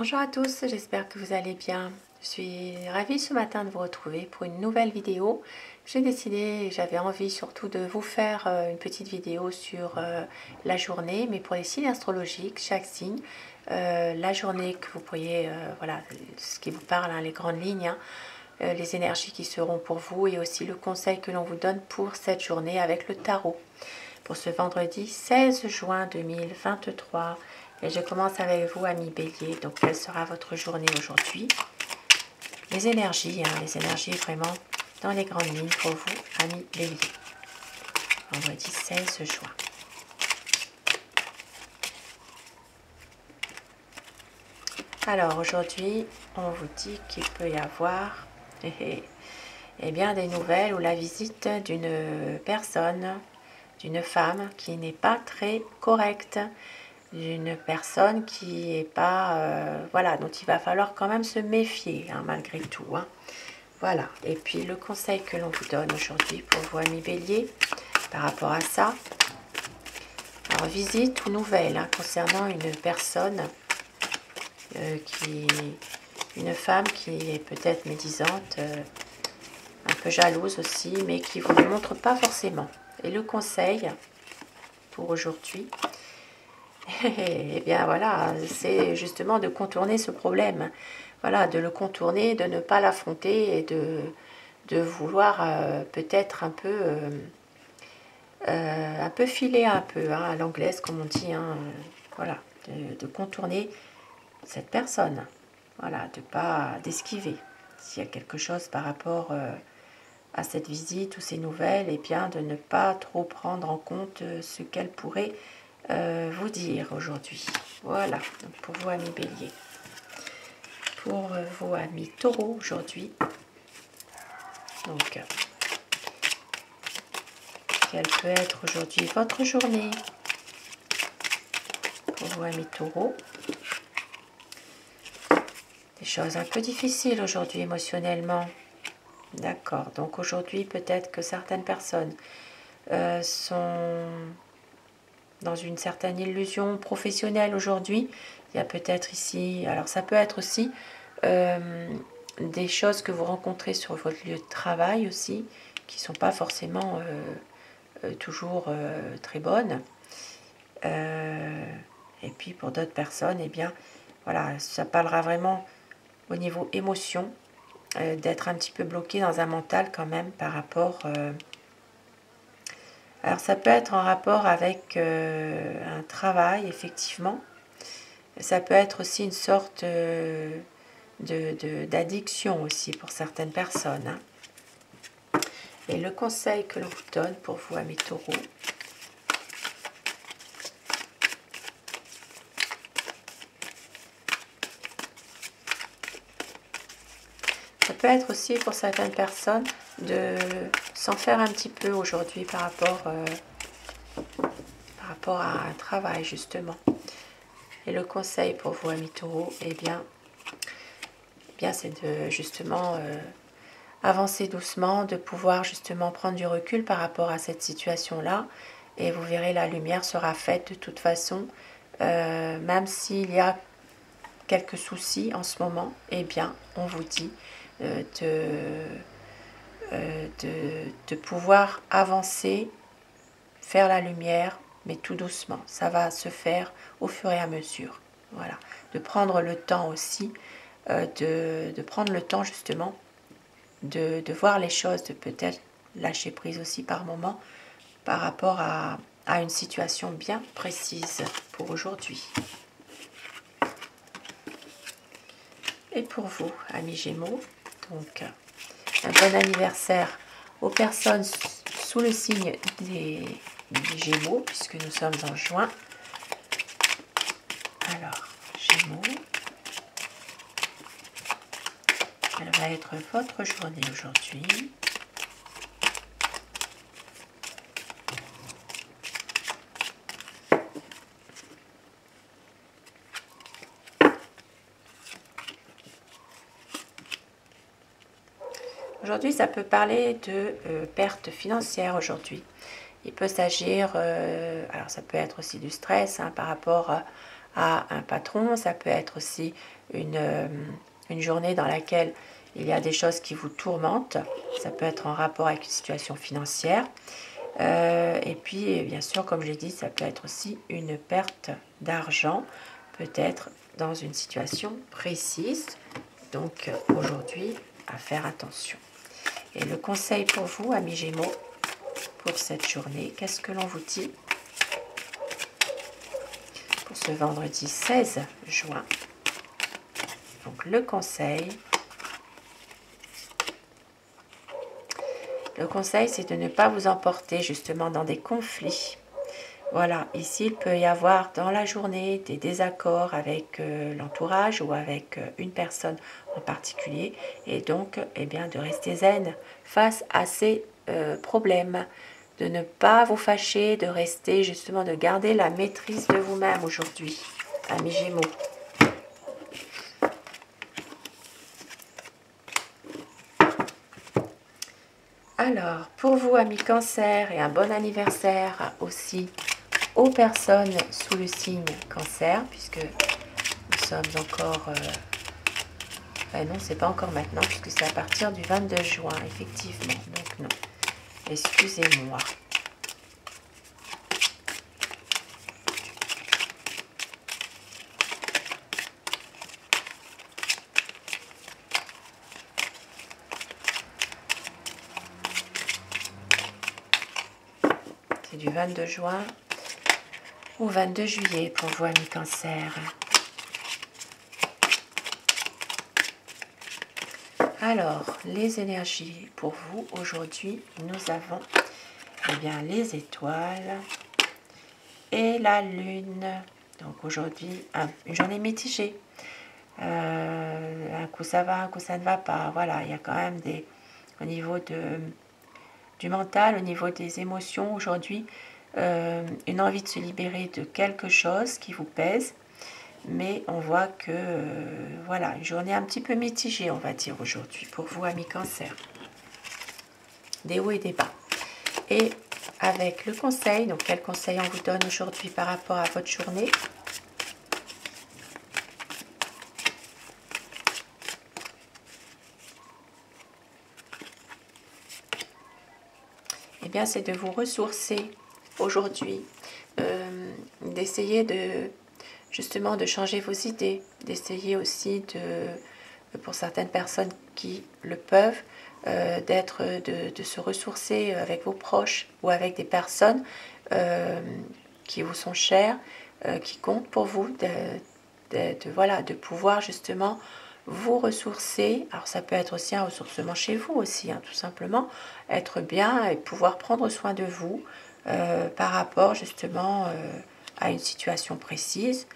Bonjour à tous, j'espère que vous allez bien. Je suis ravie ce matin de vous retrouver pour une nouvelle vidéo. J'ai décidé, j'avais envie surtout de vous faire une petite vidéo sur la journée, mais pour les signes astrologiques, chaque signe, la journée que vous pourriez, voilà, ce qui vous parle, hein, les grandes lignes, hein, les énergies qui seront pour vous et aussi le conseil que l'on vous donne pour cette journée avec le tarot. Pour ce vendredi 16 juin 2023. Et je commence avec vous, amis Bélier. Donc, quelle sera votre journée aujourd'hui? Les énergies vraiment dans les grandes lignes pour vous, amis Bélier. Vendredi 16 juin. Alors, aujourd'hui, on vous dit qu'il peut y avoir bien, des nouvelles ou la visite d'une personne, d'une femme qui n'est pas très correcte. D'une personne qui n'est pas, voilà, dont il va falloir quand même se méfier, hein, malgré tout. Hein. Voilà, et puis le conseil que l'on vous donne aujourd'hui pour vous, amis Bélier, par rapport à ça, alors visite ou nouvelle, hein, concernant une personne, une femme qui est peut-être médisante, un peu jalouse aussi, mais qui ne vous le montre pas forcément. Et le conseil pour aujourd'hui, eh bien voilà, c'est justement de contourner ce problème. Voilà, de le contourner, de ne pas l'affronter et de vouloir peut-être un peu filer un peu, hein, à l'anglaise comme on dit, hein, voilà, de contourner cette personne. Voilà, d'esquiver. S'il y a quelque chose par rapport à cette visite ou ces nouvelles, et bien de ne pas trop prendre en compte ce qu'elle pourrait vous dire aujourd'hui. Voilà, donc pour vous, amis Bélier. Pour vous, amis Taureau, aujourd'hui. Donc, quelle peut être aujourd'hui votre journée? Pour vous, amis Taureau. Des choses un peu difficiles aujourd'hui émotionnellement. D'accord, donc aujourd'hui, peut-être que certaines personnes sont dans une certaine illusion professionnelle aujourd'hui. Il y a peut-être ici, alors ça peut être aussi des choses que vous rencontrez sur votre lieu de travail aussi, qui ne sont pas forcément toujours très bonnes. Et puis pour d'autres personnes, eh bien, voilà, ça parlera vraiment au niveau émotion, d'être un petit peu bloqué dans un mental quand même par rapport... alors ça peut être en rapport avec un travail, effectivement. Ça peut être aussi une sorte d'addiction aussi pour certaines personnes. Hein. Et le conseil que l'on vous donne pour vous, amis Taureaux, ça peut être aussi pour certaines personnes de s'en faire un petit peu aujourd'hui par rapport à un travail justement. Et le conseil pour vous, amis Taureaux, eh bien c'est de justement avancer doucement, de pouvoir justement prendre du recul par rapport à cette situation-là. Et vous verrez, la lumière sera faite de toute façon, même s'il y a quelques soucis en ce moment, eh bien, on vous dit de pouvoir avancer, faire la lumière, mais tout doucement. Ça va se faire au fur et à mesure. Voilà. De prendre le temps aussi, de prendre le temps justement de voir les choses, de peut-être lâcher prise aussi par moment par rapport à une situation bien précise pour aujourd'hui. Et pour vous, amis Gémeaux, donc un bon anniversaire aux personnes sous le signe des Gémeaux, puisque nous sommes en juin. Alors, Gémeaux, quelle va être votre journée aujourd'hui? Aujourd'hui, ça peut parler de pertes financières aujourd'hui. Il peut s'agir, alors ça peut être aussi du stress, hein, par rapport à un patron, ça peut être aussi une journée dans laquelle il y a des choses qui vous tourmentent, ça peut être en rapport avec une situation financière. Et puis, bien sûr, comme je l'ai dit, ça peut être aussi une perte d'argent, peut-être dans une situation précise. Donc, aujourd'hui, à faire attention. Et le conseil pour vous, amis Gémeaux, pour cette journée, qu'est-ce que l'on vous dit pour ce vendredi 16 juin? Donc, le conseil, c'est de ne pas vous emporter justement dans des conflits. Voilà, ici, il peut y avoir dans la journée des désaccords avec l'entourage ou avec une personne en particulier. Et donc, eh bien, de rester zen face à ces problèmes. De ne pas vous fâcher, de rester justement, de garder la maîtrise de vous-même aujourd'hui, amis Gémeaux. Alors, pour vous, amis Cancer, et un bon anniversaire aussi aux personnes sous le signe Cancer, puisque nous sommes encore... non, c'est pas encore maintenant, puisque c'est à partir du 22 juin, effectivement. Donc non, excusez-moi. C'est du 22 juin au 22 juillet pour vous, amis Cancer. Alors, les énergies pour vous aujourd'hui, nous avons eh bien, les étoiles et la lune. Donc aujourd'hui, une journée mitigée. Un coup ça va, un coup ça ne va pas. Voilà, il y a quand même au niveau du mental, au niveau des émotions aujourd'hui, une envie de se libérer de quelque chose qui vous pèse. Mais on voit que, voilà, une journée un petit peu mitigée, on va dire, aujourd'hui, pour vous, amis Cancer. Des hauts et des bas. Et avec le conseil, donc quel conseil on vous donne aujourd'hui par rapport à votre journée? Eh bien, c'est de vous ressourcer aujourd'hui, d'essayer justement de changer vos idées, d'essayer aussi pour certaines personnes qui le peuvent, de se ressourcer avec vos proches ou avec des personnes qui vous sont chères, qui comptent pour vous, voilà, de pouvoir justement vous ressourcer. Alors ça peut être aussi un ressourcement chez vous aussi, hein, tout simplement, être bien et pouvoir prendre soin de vous par rapport justement à une situation précise,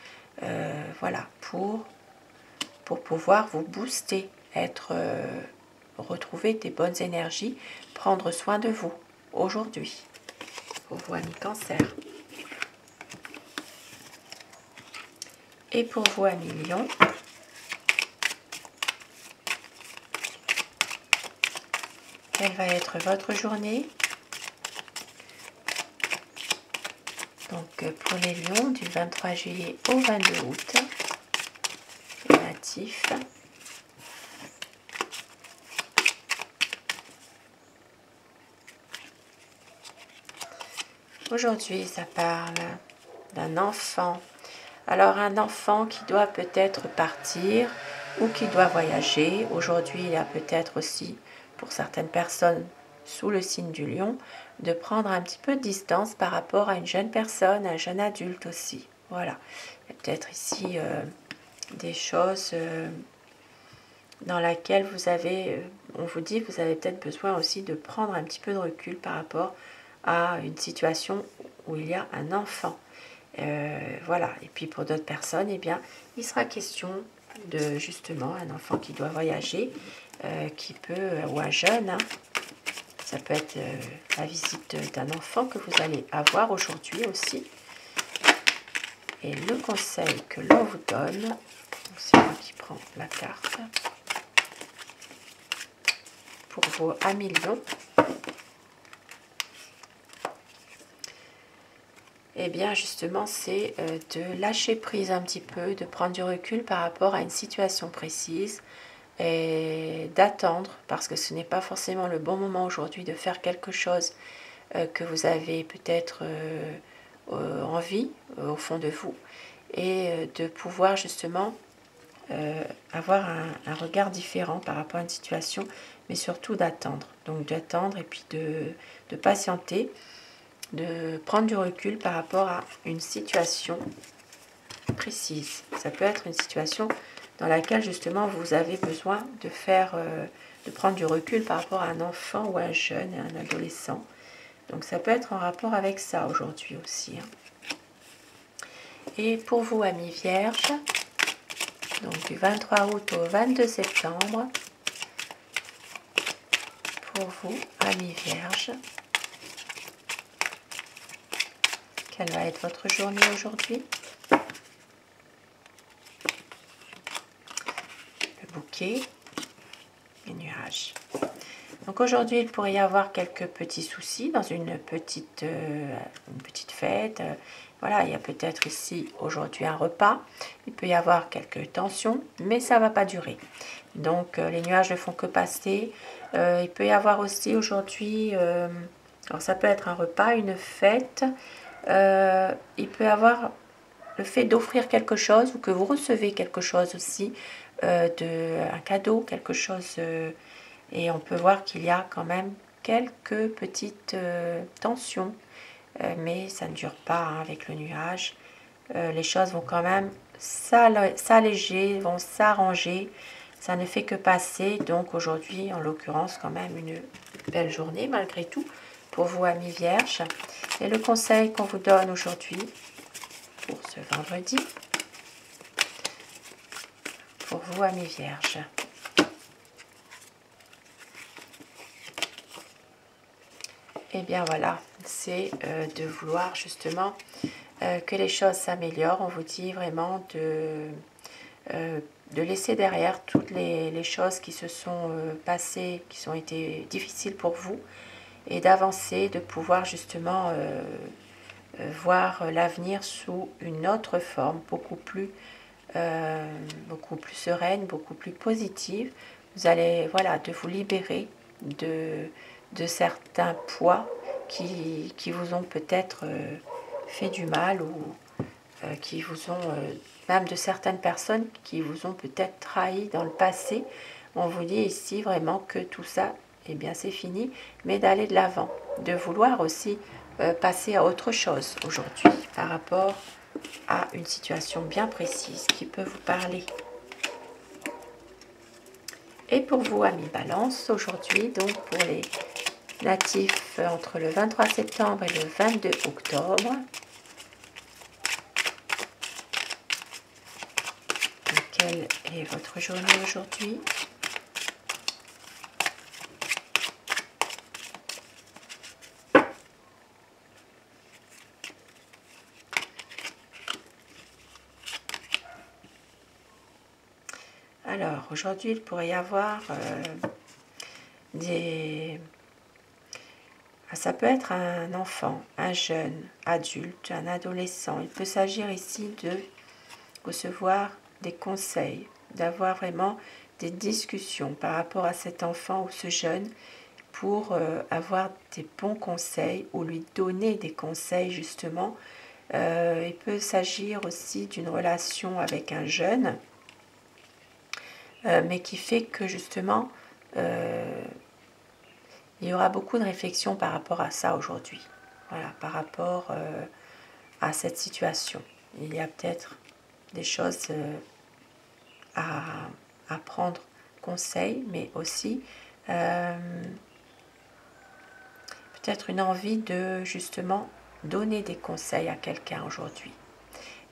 voilà, pour pouvoir vous booster, retrouver des bonnes énergies, prendre soin de vous aujourd'hui, pour vous, amis Cancer. Et pour vous, amis Lion, quelle va être votre journée? Donc pour les Lions, du 23 juillet au 22 août, les natifs. Aujourd'hui, ça parle d'un enfant. Alors, un enfant qui doit peut-être partir ou qui doit voyager. Aujourd'hui, il y a peut-être aussi, pour certaines personnes sous le signe du lion, de prendre un petit peu de distance par rapport à une jeune personne, un jeune adulte aussi. Voilà. Il y a peut-être ici des choses dans lesquelles vous avez, on vous dit, vous avez peut-être besoin aussi de prendre un petit peu de recul par rapport à une situation où il y a un enfant. Voilà. Et puis pour d'autres personnes, eh bien, il sera question de justement un enfant qui doit voyager, qui peut, ou un jeune, hein. Ça peut être la visite d'un enfant que vous allez avoir aujourd'hui aussi. Et le conseil que l'on vous donne, c'est moi qui prends la carte, pour vos amis Lions. eh bien justement c'est de lâcher prise un petit peu, de prendre du recul par rapport à une situation précise et d'attendre, parce que ce n'est pas forcément le bon moment aujourd'hui de faire quelque chose que vous avez peut-être envie au fond de vous, et de pouvoir justement avoir un regard différent par rapport à une situation, mais surtout d'attendre. Donc d'attendre et puis de patienter, de prendre du recul par rapport à une situation précise. Ça peut être une situation dans laquelle justement vous avez besoin de de prendre du recul par rapport à un enfant ou un jeune, un adolescent. Donc ça peut être en rapport avec ça aujourd'hui aussi. Et pour vous, amis vierges, donc du 23 août au 22 septembre, pour vous, amis vierges, quelle va être votre journée aujourd'hui? Le bouquet, les nuages. Donc aujourd'hui, il pourrait y avoir quelques petits soucis dans une petite fête. Voilà, il y a peut-être ici aujourd'hui un repas. Il peut y avoir quelques tensions, mais ça ne va pas durer. Donc les nuages ne font que passer. Il peut y avoir aussi aujourd'hui, alors ça peut être un repas, une fête. Il peut y avoir le fait d'offrir quelque chose ou que vous recevez quelque chose aussi, un cadeau, quelque chose... et on peut voir qu'il y a quand même quelques petites tensions, mais ça ne dure pas avec le nuage. Les choses vont quand même s'alléger, vont s'arranger. Ça ne fait que passer. Donc aujourd'hui, en l'occurrence, quand même une belle journée malgré tout pour vous, amis vierges. Et le conseil qu'on vous donne aujourd'hui pour ce vendredi, pour vous, amis vierges. Et bien voilà, c'est de vouloir justement que les choses s'améliorent. On vous dit vraiment de laisser derrière toutes les choses qui se sont passées, qui ont été difficiles pour vous, et d'avancer, de pouvoir justement voir l'avenir sous une autre forme, beaucoup plus sereine, beaucoup plus positive. Vous allez, voilà, de vous libérer de certains poids qui vous ont peut-être fait du mal, ou qui vous ont, même de certaines personnes qui vous ont peut-être trahi dans le passé. On vous dit ici vraiment que tout ça, eh bien c'est fini, mais d'aller de l'avant, de vouloir aussi passer à autre chose aujourd'hui par rapport à une situation bien précise qui peut vous parler. Et pour vous, amis Balance, aujourd'hui, donc pour les natifs entre le 23 septembre et le 22 octobre, quelle est votre journée aujourd'hui? Alors, aujourd'hui, il pourrait y avoir ça peut être un enfant, un jeune, adulte, un adolescent. Il peut s'agir ici de recevoir des conseils, d'avoir vraiment des discussions par rapport à cet enfant ou ce jeune, pour avoir des bons conseils ou lui donner des conseils justement. Il peut s'agir aussi d'une relation avec un jeune, mais qui fait que justement il y aura beaucoup de réflexion par rapport à ça aujourd'hui. Voilà, par rapport à cette situation. Il y a peut-être des choses à prendre conseil, mais aussi peut-être une envie de justement donner des conseils à quelqu'un aujourd'hui.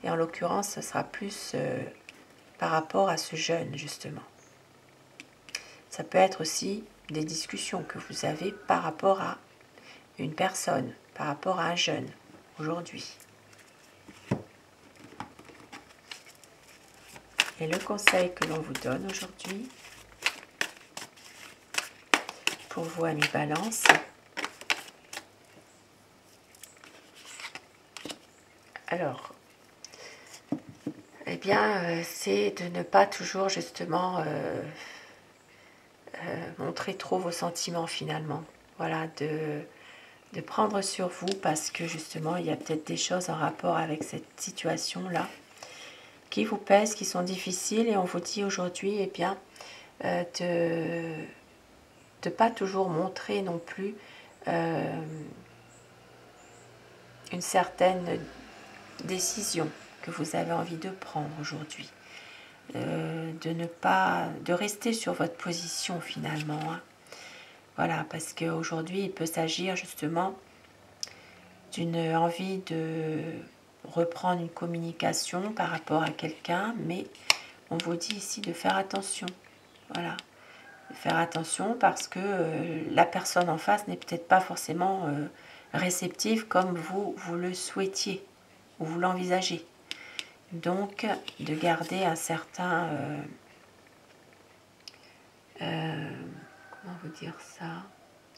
Et en l'occurrence, ce sera plus par rapport à ce jeune, justement. Ça peut être aussi des discussions que vous avez par rapport à une personne, par rapport à un jeune, aujourd'hui. Et le conseil que l'on vous donne aujourd'hui, pour vous, amis Balance, Alors, eh bien, c'est de ne pas toujours justement montrer trop vos sentiments finalement. Voilà, de prendre sur vous parce que justement, il y a peut-être des choses en rapport avec cette situation-là qui vous pèsent, qui sont difficiles et on vous dit aujourd'hui, eh bien, de ne pas toujours montrer non plus une certaine décision que vous avez envie de prendre aujourd'hui. De rester sur votre position finalement. Hein. Voilà, parce qu'aujourd'hui, il peut s'agir justement d'une envie de reprendre une communication par rapport à quelqu'un, mais on vous dit ici de faire attention. Voilà, de faire attention parce que la personne en face n'est peut-être pas forcément réceptive comme vous le souhaitiez ou vous l'envisagez. Donc, de garder un certain... comment vous dire ça?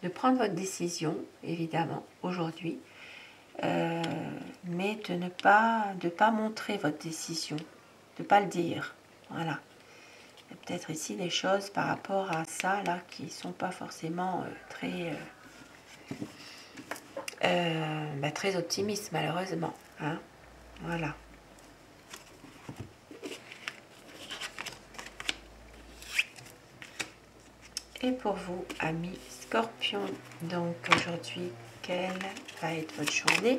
De prendre votre décision, évidemment, aujourd'hui, mais de ne pas montrer votre décision, de ne pas le dire. Voilà. Il y a peut-être ici des choses par rapport à ça, là, qui ne sont pas forcément très optimistes, malheureusement. Hein. Voilà. Et pour vous, amis Scorpion, donc aujourd'hui, quelle va être votre journée?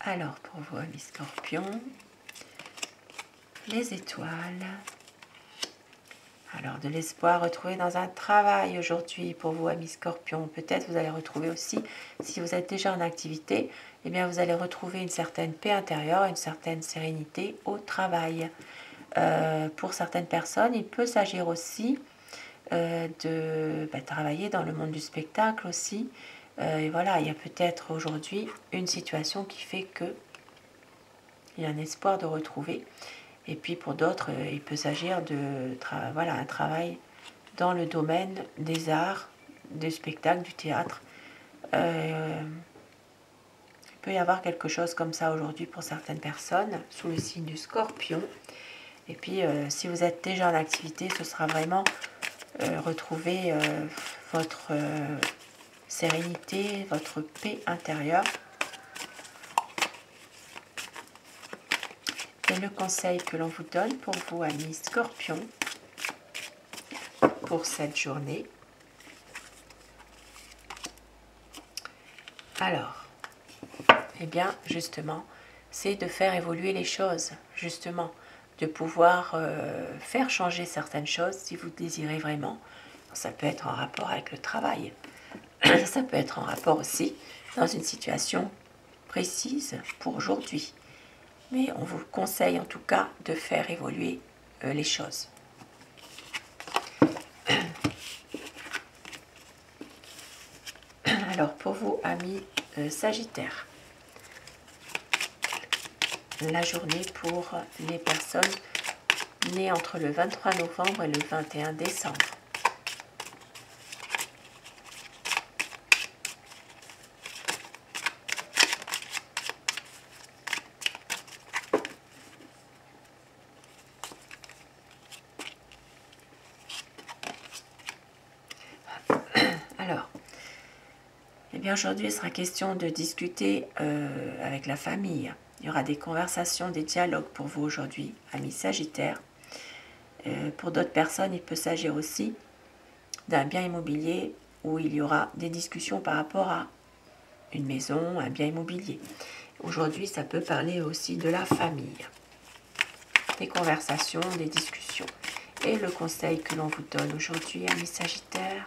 Alors, pour vous, amis Scorpion, les étoiles. Alors, de l'espoir retrouvé dans un travail aujourd'hui pour vous, amis Scorpion. Peut-être vous allez retrouver aussi, si vous êtes déjà en activité, eh bien vous allez retrouver une certaine paix intérieure, une certaine sérénité au travail. Pour certaines personnes, il peut s'agir aussi de travailler dans le monde du spectacle aussi. Et voilà, il y a peut-être aujourd'hui une situation qui fait que il y a un espoir de retrouver. Et puis pour d'autres, il peut s'agir de un travail dans le domaine des arts, du spectacle, du théâtre. Il peut y avoir quelque chose comme ça aujourd'hui pour certaines personnes, sous le signe du Scorpion. Et puis si vous êtes déjà en activité, ce sera vraiment retrouver votre sérénité, votre paix intérieure. Et le conseil que l'on vous donne pour vous, amis Scorpion, pour cette journée. Alors, eh bien, justement, c'est de faire évoluer les choses, justement, de pouvoir faire changer certaines choses si vous le désirez vraiment. Ça peut être en rapport avec le travail, ça peut être en rapport aussi dans une situation précise pour aujourd'hui. Mais on vous conseille en tout cas de faire évoluer les choses. Alors pour vous, amis Sagittaire, la journée pour les personnes nées entre le 23 novembre et le 21 décembre. Alors, eh bien aujourd'hui, il sera question de discuter avec la famille. Il y aura des conversations, des dialogues pour vous aujourd'hui, amis Sagittaires. Pour d'autres personnes, il peut s'agir aussi d'un bien immobilier où il y aura des discussions par rapport à une maison, un bien immobilier. Aujourd'hui, ça peut parler aussi de la famille. Des conversations, des discussions. Et le conseil que l'on vous donne aujourd'hui, amis Sagittaires,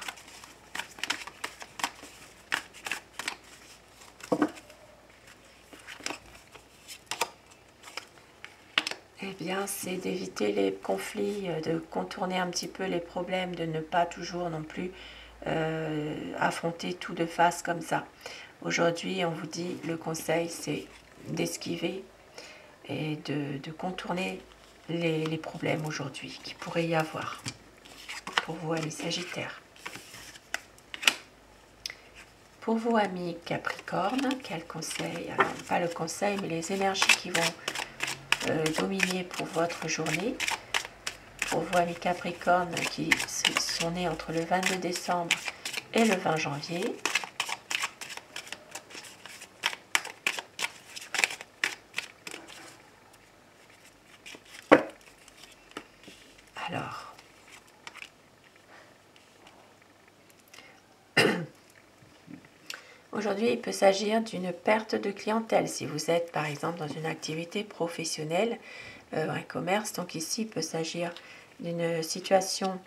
eh bien, c'est d'éviter les conflits, de contourner un petit peu les problèmes, de ne pas toujours non plus affronter tout de face comme ça. Aujourd'hui, on vous dit, le conseil, c'est d'esquiver et de contourner les problèmes aujourd'hui qu'il pourrait y avoir pour vous, amis Sagittaires. Pour vous, amis Capricorne, quel conseil? Alors, pas le conseil, mais les énergies qui vont dominer pour votre journée. Pour vous, amis Capricorne, qui sont nés entre le 22 décembre et le 20 janvier. Alors, aujourd'hui, il peut s'agir d'une perte de clientèle si vous êtes par exemple dans une activité professionnelle, un commerce. Donc ici, il peut s'agir d'une situation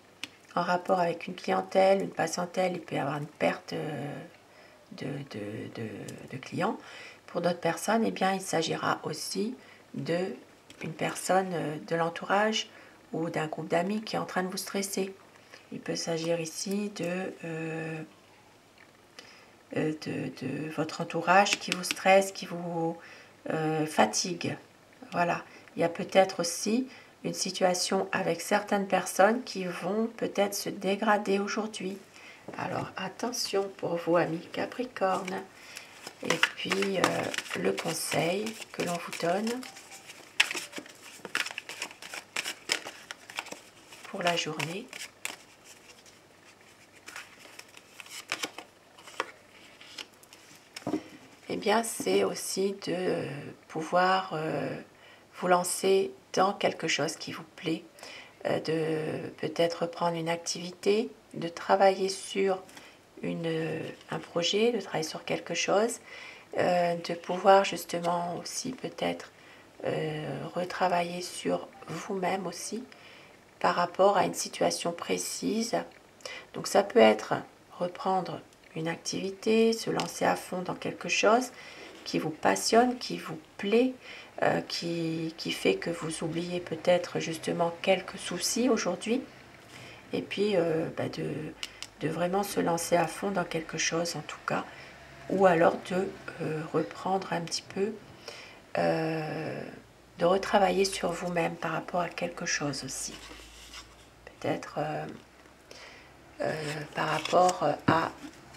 en rapport avec une clientèle, une patientèle. Il peut y avoir une perte de clients. Pour d'autres personnes, eh bien, il s'agira aussi d'une personne de l'entourage ou d'un groupe d'amis qui est en train de vous stresser. Il peut s'agir ici de votre entourage qui vous stresse, qui vous fatigue. Voilà. Il y a peut-être aussi une situation avec certaines personnes qui vont peut-être se dégrader aujourd'hui. Alors attention pour vous, amis Capricorne. Et puis le conseil que l'on vous donne pour la journée. Eh bien, c'est aussi de pouvoir vous lancer dans quelque chose qui vous plaît, de peut-être prendre une activité, de travailler sur un projet, de travailler sur quelque chose, de pouvoir justement aussi peut-être retravailler sur vous-même aussi par rapport à une situation précise. Donc ça peut être reprendre une activité, se lancer à fond dans quelque chose qui vous passionne, qui vous plaît, qui fait que vous oubliez peut-être justement quelques soucis aujourd'hui, et puis de vraiment se lancer à fond dans quelque chose en tout cas, ou alors de reprendre un petit peu, de retravailler sur vous-même par rapport à quelque chose aussi. Peut-être par rapport à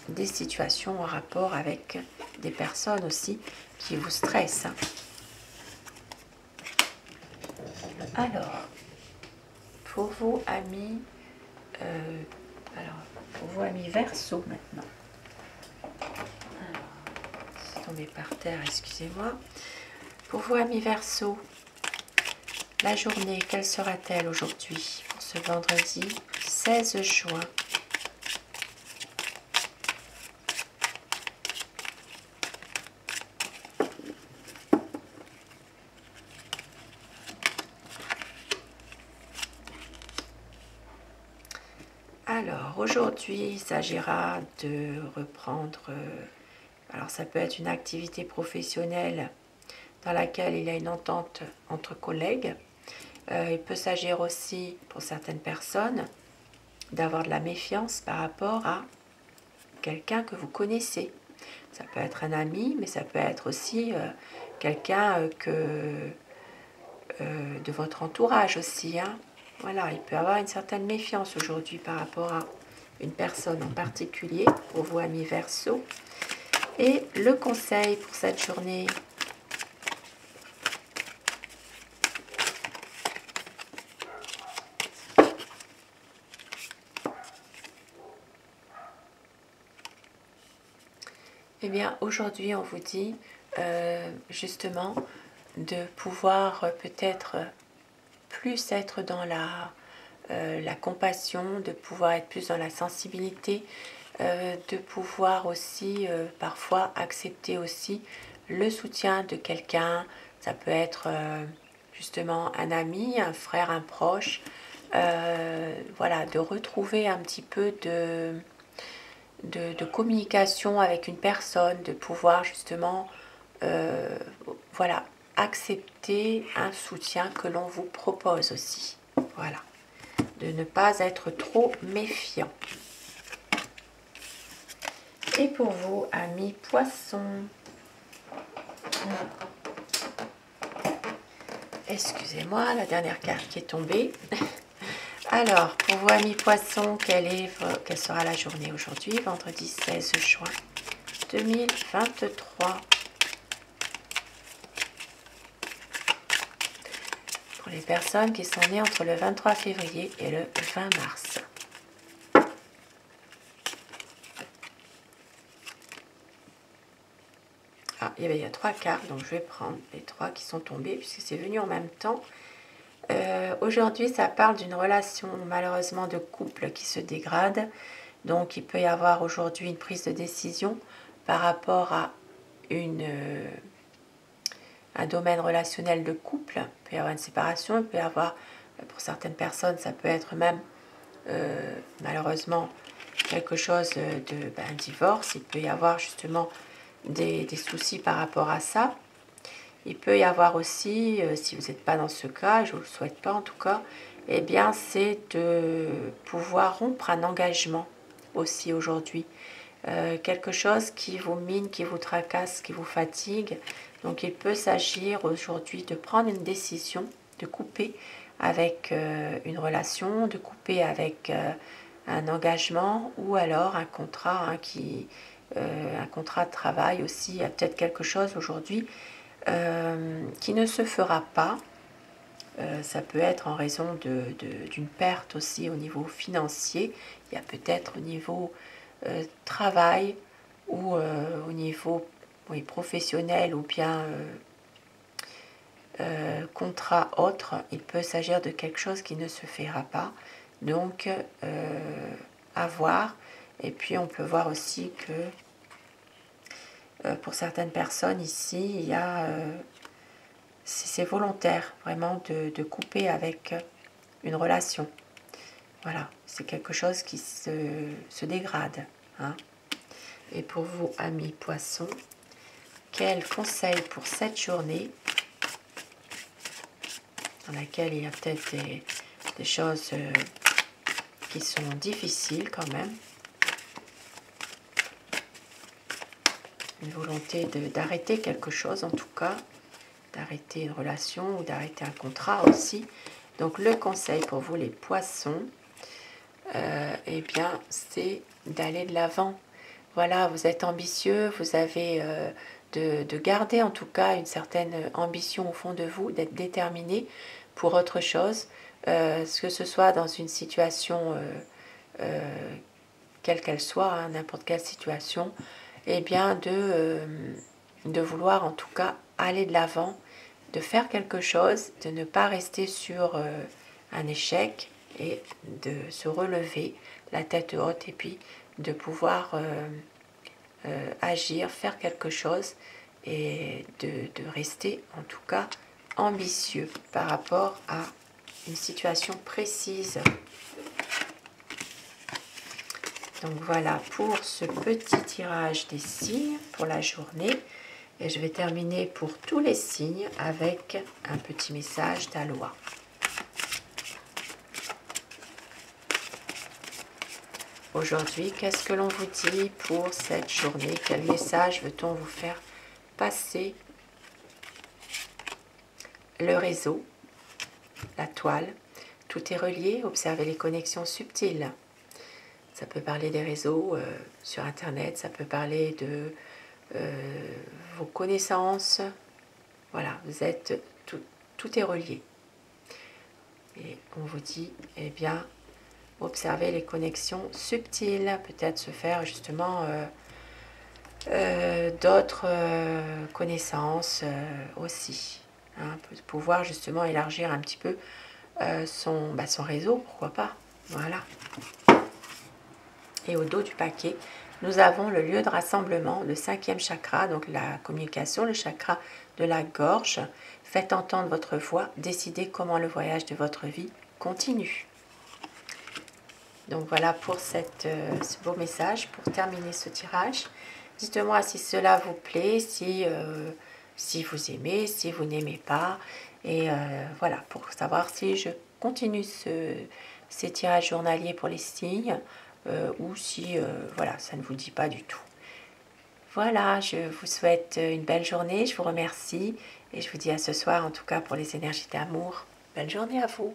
des situations en rapport avec des personnes aussi qui vous stressent. Alors, pour vous amis, Verseau maintenant. C'est tombé par terre, excusez-moi. Pour vous amis Verseau, la journée, quelle sera-t-elle aujourd'hui pour ce vendredi 16 juin? Alors, aujourd'hui, il s'agira de reprendre, alors ça peut être une activité professionnelle dans laquelle il y a une entente entre collègues. Il peut s'agir aussi, pour certaines personnes, d'avoir de la méfiance par rapport à quelqu'un que vous connaissez. Ça peut être un ami, mais ça peut être aussi quelqu'un de votre entourage aussi, hein. Voilà, il peut y avoir une certaine méfiance aujourd'hui par rapport à une personne en particulier, pour vous amis Verseau. Et le conseil pour cette journée, eh bien aujourd'hui on vous dit justement de pouvoir peut-être plus être dans la compassion, de pouvoir être plus dans la sensibilité, de pouvoir aussi parfois accepter aussi le soutien de quelqu'un. Ça peut être justement un ami, un frère, un proche. Voilà, de retrouver un petit peu de communication avec une personne, de pouvoir justement voilà, accepter un soutien que l'on vous propose aussi. Voilà, de ne pas être trop méfiant. Et pour vous, amis poissons, excusez-moi, la dernière carte qui est tombée. Alors, pour vous, amis poissons, quelle sera la journée aujourd'hui, vendredi 16 juin 2023. Pour les personnes qui sont nées entre le 23 février et le 20 mars. Ah, il y a 3 cartes, donc je vais prendre les 3 qui sont tombées puisque c'est venu en même temps. Aujourd'hui, ça parle d'une relation malheureusement de couple qui se dégrade. Donc, il peut y avoir aujourd'hui une prise de décision par rapport à un domaine relationnel de couple. Il peut y avoir une séparation, il peut y avoir, pour certaines personnes, ça peut être même malheureusement quelque chose un divorce. Il peut y avoir justement des soucis par rapport à ça. Il peut y avoir aussi, si vous n'êtes pas dans ce cas, je ne vous le souhaite pas en tout cas, eh bien c'est de pouvoir rompre un engagement aussi aujourd'hui. Quelque chose qui vous mine, qui vous tracasse, qui vous fatigue. Donc il peut s'agir aujourd'hui de prendre une décision, de couper avec une relation, de couper avec un engagement ou alors un contrat, un contrat de travail aussi. Il y a peut-être quelque chose aujourd'hui qui ne se fera pas. Ça peut être en raison d'une perte aussi au niveau financier. Il y a peut-être au niveau travail ou au niveau professionnel ou bien contrat autre. Il peut s'agir de quelque chose qui ne se fera pas. Donc, à voir. Et puis, on peut voir aussi que pour certaines personnes ici, il y a c'est volontaire vraiment de couper avec une relation. Voilà, c'est quelque chose qui se dégrade. Hein. Et pour vous, amis poissons, quel conseil pour cette journée dans laquelle il y a peut-être des choses qui sont difficiles quand même. Une volonté d'arrêter quelque chose en tout cas, d'arrêter une relation ou d'arrêter un contrat aussi. Donc le conseil pour vous les poissons, eh bien c'est d'aller de l'avant. Voilà, vous êtes ambitieux, vous avez de garder en tout cas une certaine ambition au fond de vous, d'être déterminé pour autre chose, que ce soit dans une situation quelle qu'elle soit, hein, n'importe quelle situation, eh bien de vouloir en tout cas aller de l'avant, de faire quelque chose, de ne pas rester sur un échec et de se relever la tête haute et puis de pouvoir agir, faire quelque chose et de rester en tout cas ambitieux par rapport à une situation précise. Donc voilà pour ce petit tirage des signes pour la journée. Et je vais terminer pour tous les signes avec un petit message d'Aloha. Aujourd'hui, qu'est-ce que l'on vous dit pour cette journée? Quel message veut-on vous faire passer? Le réseau, la toile, tout est relié. Observez les connexions subtiles. Ça peut parler des réseaux sur Internet, ça peut parler de vos connaissances. Voilà, vous êtes, tout est relié. Et on vous dit, eh bien, observez les connexions subtiles, peut-être se faire justement d'autres connaissances aussi. Hein, pouvoir justement élargir un petit peu son réseau, pourquoi pas. Voilà. Et au dos du paquet, nous avons le lieu de rassemblement, le 5e chakra, donc la communication, le chakra de la gorge. Faites entendre votre voix, décidez comment le voyage de votre vie continue. Donc voilà pour ce beau message, pour terminer ce tirage. Dites-moi si cela vous plaît, si vous aimez, si vous n'aimez pas. Et voilà, pour savoir si je continue ces tirages journaliers pour les signes ou si voilà, ça ne vous dit pas du tout. Voilà, je vous souhaite une belle journée, je vous remercie et je vous dis à ce soir en tout cas pour les énergies d'amour. Belle journée à vous.